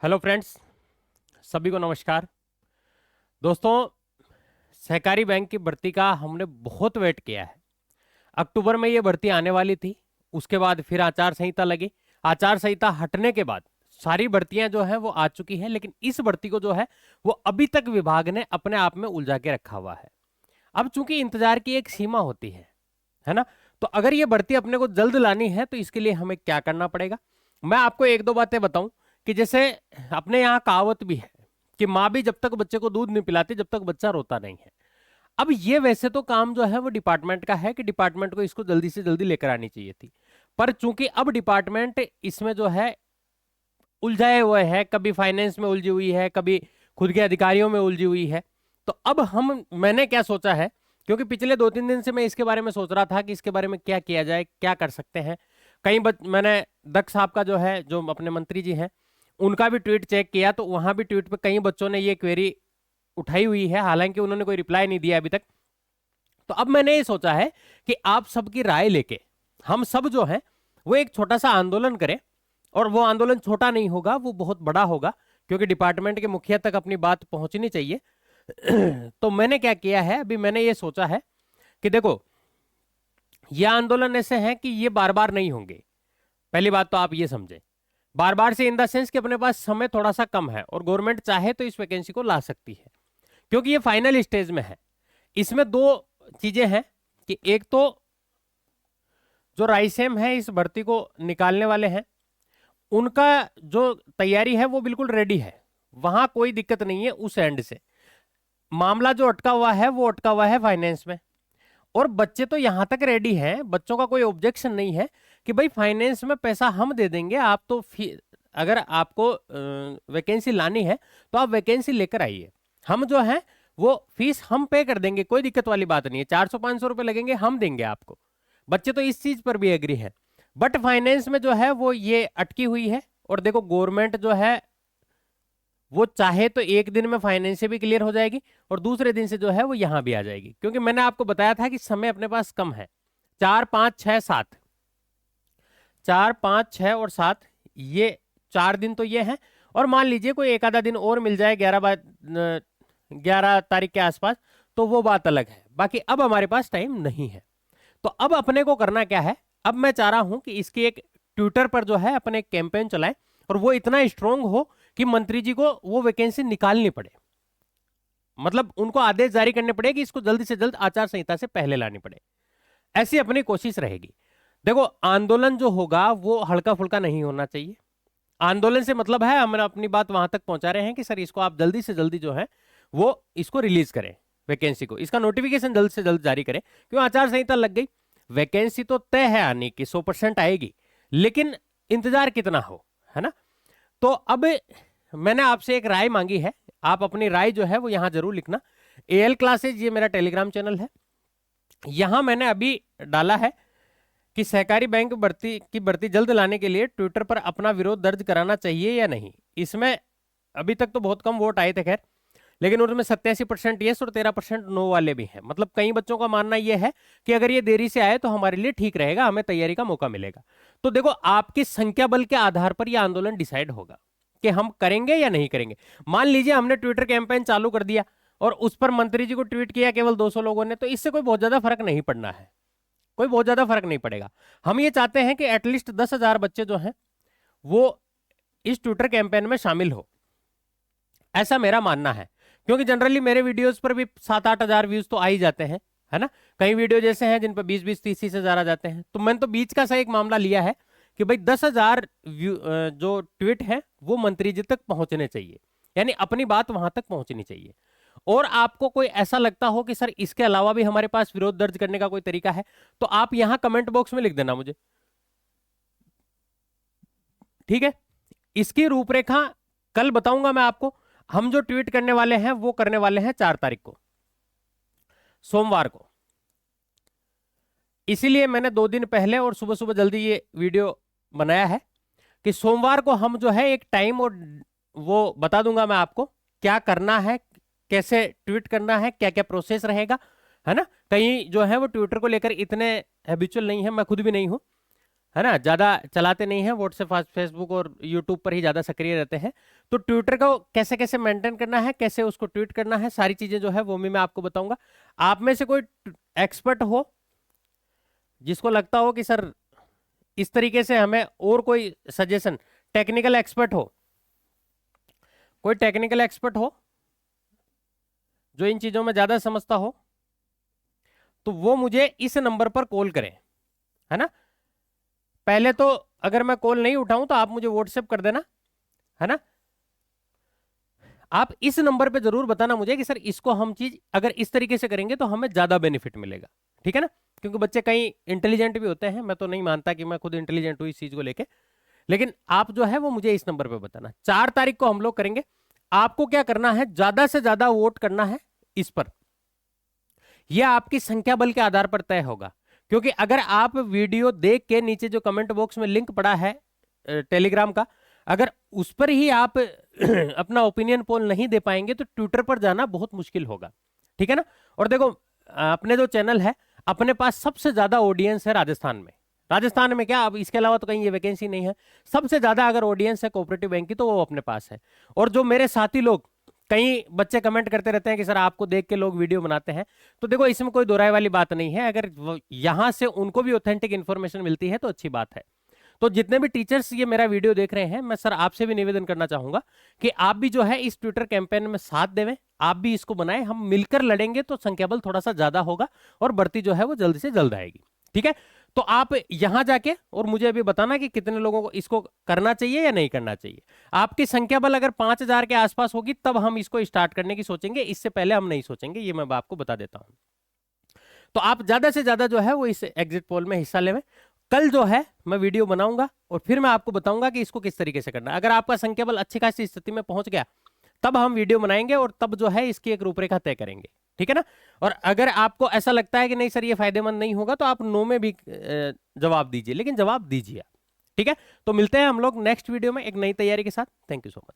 Hello friends, सभी को नमस्कार। दोस्तों, सहकारी बैंक की भर्ती का हमने बहुत वेट किया है। अक्टूबर में ये भर्ती आने वाली थी, उसके बाद फिर आचार संहिता लगी। आचार संहिता हटने के बाद सारी भर्तियां जो है वो आ चुकी है, लेकिन इस भर्ती को जो है वो अभी तक विभाग ने अपने आप में उलझा के रखा हुआ है। अब चूंकि इंतजार की एक सीमा होती है ना। तो अगर ये भर्ती अपने को जल्द लानी है तो इसके लिए हमें क्या करना पड़ेगा, मैं आपको एक दो बातें बताऊं। कि जैसे अपने यहाँ कहावत भी है कि माँ भी जब तक बच्चे को दूध नहीं पिलाती जब तक बच्चा रोता नहीं है। अब ये वैसे तो काम जो है वो डिपार्टमेंट का है कि डिपार्टमेंट को इसको जल्दी से जल्दी लेकर आनी चाहिए थी, पर चूंकि अब डिपार्टमेंट इसमें जो है उलझाए हुए है, कभी फाइनेंस में उलझी हुई है, कभी खुद के अधिकारियों में उलझी हुई है। तो अब मैंने क्या सोचा है, क्योंकि पिछले 2-3 दिन से मैं इसके बारे में सोच रहा था कि इसके बारे में क्या किया जाए, क्या कर सकते हैं। मैंने दक्ष साहब का जो है, जो अपने मंत्री जी हैं, उनका भी ट्वीट चेक किया, तो वहां भी ट्वीट पे कई बच्चों ने ये क्वेरी उठाई हुई है, हालांकि उन्होंने कोई रिप्लाई नहीं दिया अभी तक। तो अब मैंने ये सोचा है कि आप सबकी राय लेके हम सब जो है वो एक छोटा सा आंदोलन करें, और वो आंदोलन छोटा नहीं होगा, वो बहुत बड़ा होगा, क्योंकि डिपार्टमेंट के मुखिया तक अपनी बात पहुंचनी चाहिए। तो मैंने क्या किया है, अभी मैंने ये सोचा है कि देखो, ये आंदोलन ऐसे हैं कि ये बार बार नहीं होंगे। पहली बात तो आप ये समझें, बार बार से इन द सेंस कि अपने पास समय थोड़ा सा कम है और गवर्नमेंट चाहे तो इस वैकेंसी को ला सकती है, क्योंकि ये फाइनल स्टेज में है। इसमें दो चीजें हैं कि एक तो जो राइसेम है इस भर्ती को निकालने वाले हैं, उनका जो तैयारी है वो बिल्कुल रेडी है, वहां कोई दिक्कत नहीं है उस एंड से। मामला जो अटका हुआ है वो अटका हुआ है फाइनेंस में। और बच्चे तो यहां तक रेडी हैं, बच्चों का कोई ऑब्जेक्शन नहीं है कि भाई फाइनेंस में पैसा हम दे देंगे, आप तो अगर आपको वैकेंसी लानी है तो आप वैकेंसी लेकर आइए, हम जो है वो फीस हम पे कर देंगे, कोई दिक्कत वाली बात नहीं है। 400-500 रुपए लगेंगे, हम देंगे आपको। बच्चे तो इस चीज पर भी एग्री है। बट फाइनेंस में जो है वो ये अटकी हुई है। और देखो, गवर्नमेंट जो है वो चाहे तो एक दिन में फाइनेंस से भी क्लियर हो जाएगी और दूसरे दिन से जो है वो यहां भी आ जाएगी, क्योंकि मैंने आपको बताया था कि समय अपने पास कम है। 4, 5, 6, 7, 4, 5, 6 और 7, ये 4 दिन तो ये है। और मान लीजिए कोई एक आधा दिन और मिल जाए 11 तारीख के आसपास, तो वो बात अलग है। बाकी अब हमारे पास टाइम नहीं है। तो अब अपने को करना क्या है, अब मैं चाह रहा हूं कि इसकी एक ट्विटर पर जो है अपने कैंपेन चलाएं, और वो इतना स्ट्रांग हो कि मंत्री जी को वो वैकेंसी निकालनी पड़े, मतलब उनको आदेश जारी करने पड़े कि इसको जल्दी से जल्द आचार संहिता से पहले लानी पड़े। ऐसी अपनी कोशिश रहेगी। देखो, आंदोलन जो होगा वो हल्का फुल्का नहीं होना चाहिए। आंदोलन से मतलब है हम अपनी बात वहां तक पहुंचा रहे हैं कि सर इसको आप जल्दी से जल्दी जो है वो इसको रिलीज करें, वैकेंसी को, इसका नोटिफिकेशन जल्द से जल्द जारी करें, क्यों आचार संहिता लग गई। वैकेंसी तो तय है आने की, 100% आएगी, लेकिन इंतजार कितना हो, है ना। तो अब मैंने आपसे एक राय मांगी है, आप अपनी राय जो है वो यहां जरूर लिखना। एएल क्लासेज, ये मेरा टेलीग्राम चैनल है, यहां मैंने अभी डाला है कि सहकारी बैंक भर्ती जल्द लाने के लिए ट्विटर पर अपना विरोध दर्ज कराना चाहिए या नहीं। इसमें अभी तक तो बहुत कम वोट आए थे खैर, लेकिन उसमें 87% यस और 13% नो वाले भी हैं। मतलब कई बच्चों का मानना यह है कि अगर ये देरी से आए तो हमारे लिए ठीक रहेगा, हमें तैयारी का मौका मिलेगा। तो देखो, आपकी संख्या बल के आधार पर यह आंदोलन डिसाइड होगा कि हम करेंगे या नहीं करेंगे। मान लीजिए हमने ट्विटर कैंपेन चालू कर दिया और उस पर मंत्री जी को ट्वीट किया केवल 200 लोगों ने, तो इससे कोई बहुत ज्यादा फर्क नहीं पड़ना है, कोई बहुत ज्यादा फर्क नहीं पड़ेगा। हम ये चाहते हैं कि एटलीस्ट 10,000 बच्चे जो हैं वो इस ट्विटर कैंपेन में शामिल हो, ऐसा मेरा मानना है। क्योंकि जनरली मेरे वीडियोस पर भी 7-8 हजार व्यूज तो आ ही जाते हैं, है ना। कई वीडियो जैसे हैं जिन पर 20-20, 30-30 हजार आ जाते हैं। तो मैंने तो बीच का सा एक मामला लिया है कि भाई 10,000 जो ट्वीट है वो मंत्री जी तक पहुंचने चाहिए, यानी अपनी बात वहां तक पहुंचनी चाहिए। और आपको कोई ऐसा लगता हो कि सर इसके अलावा भी हमारे पास विरोध दर्ज करने का कोई तरीका है, तो आप यहां कमेंट बॉक्स में लिख देना मुझे, ठीक है। इसकी रूपरेखा कल बताऊंगा मैं आपको। हम जो ट्वीट करने वाले हैं वो करने वाले हैं 4 तारीख को, सोमवार को। इसीलिए मैंने 2 दिन पहले और सुबह सुबह जल्दी ये वीडियो बनाया है कि सोमवार को हम जो है एक टाइम और वो बता दूंगा मैं आपको, क्या करना है, कैसे ट्वीट करना है, क्या क्या प्रोसेस रहेगा, है ना। कहीं जो है वो ट्विटर को लेकर इतने हैबिचुअल नहीं है, मैं खुद भी नहीं हूं। है ना, ज्यादा चलाते नहीं है व्हाट्सएप, फेसबुक और यूट्यूब पर ही ज्यादा सक्रिय रहते हैं। तो ट्विटर को कैसे कैसे मेंटेन करना है, कैसे उसको ट्वीट करना है, सारी चीजें जो है वो भी मैं आपको बताऊंगा। आप में से कोई एक्सपर्ट हो जिसको लगता हो कि सर इस तरीके से हमें और कोई सजेशन, टेक्निकल एक्सपर्ट हो, कोई टेक्निकल एक्सपर्ट हो जो इन चीजों में ज्यादा समझता हो, तो वो मुझे इस नंबर पर कॉल करें, है ना। पहले तो अगर मैं कॉल नहीं उठाऊं तो आप मुझे व्हाट्सएप कर देना, है ना। आप इस नंबर पे जरूर बताना मुझे कि सर इसको हम चीज अगर इस तरीके से करेंगे तो हमें ज्यादा बेनिफिट मिलेगा, ठीक है ना। क्योंकि बच्चे कई इंटेलिजेंट भी होते हैं, मैं तो नहीं मानता कि मैं खुद इंटेलिजेंट हूं इस चीज को लेके, लेकिन आप जो है वो मुझे इस नंबर पे बताना। 4 तारीख को हम लोग करेंगे। आपको क्या करना है, ज्यादा से ज्यादा वोट करना है इस पर। यह आपकी संख्या बल के आधार पर तय होगा, क्योंकि अगर आप वीडियो देख के नीचे जो कमेंट बॉक्स में लिंक पड़ा है टेलीग्राम का, अगर उस पर ही आप अपना ओपिनियन पोल नहीं दे पाएंगे तो ट्विटर पर जाना बहुत मुश्किल होगा, ठीक है ना। और देखो अपने जो चैनल है, अपने पास सबसे ज्यादा ऑडियंस है राजस्थान में। राजस्थान में क्या, अब इसके अलावा तो कहीं ये वैकेंसी नहीं है। सबसे ज्यादा अगर ऑडियंस है कोऑपरेटिव बैंक की तो वो अपने पास है। और जो मेरे साथी लोग, कई बच्चे कमेंट करते रहते हैं कि सर आपको देख के लोग वीडियो बनाते हैं, तो देखो इसमें कोई दोहराए वाली बात नहीं है। अगर यहां से उनको भी ऑथेंटिक इन्फॉर्मेशन मिलती है तो अच्छी बात है। तो जितने भी टीचर्स ये मेरा वीडियो देख रहे हैं, मैं सर आपसे भी निवेदन करना चाहूंगा कि आप भी जो है इस ट्विटर कैंपेन में साथ देवें, आप भी इसको बनाएं। हम मिलकर लड़ेंगे तो संख्या बल थोड़ा सा ज्यादा होगा और भर्ती जो है वो जल्द से जल्द आएगी, ठीक है। तो आप यहां जाके और मुझे अभी बताना कि कितने लोगों को इसको करना चाहिए या नहीं करना चाहिए। आपकी संख्या बल अगर 5,000 के आसपास होगी तब हम इसको स्टार्ट करने की सोचेंगे, इससे पहले हम नहीं सोचेंगे, ये मैं आपको बता देता हूं। तो आप ज्यादा से ज्यादा जो है वो इस एग्जिट पोल में हिस्सा लें। कल जो है मैं वीडियो बनाऊंगा और फिर मैं आपको बताऊंगा कि इसको किस तरीके से करना है। अगर आपका संख्या बल अच्छी खासी स्थिति में पहुंच गया तब हम वीडियो बनाएंगे और तब जो है इसकी एक रूपरेखा तय करेंगे, ठीक है ना। और अगर आपको ऐसा लगता है कि नहीं सर ये फायदेमंद नहीं होगा तो आप नो में भी जवाब दीजिए, लेकिन जवाब दीजिए, ठीक है। तो मिलते हैं हम लोग नेक्स्ट वीडियो में एक नई तैयारी के साथ। Thank you so much.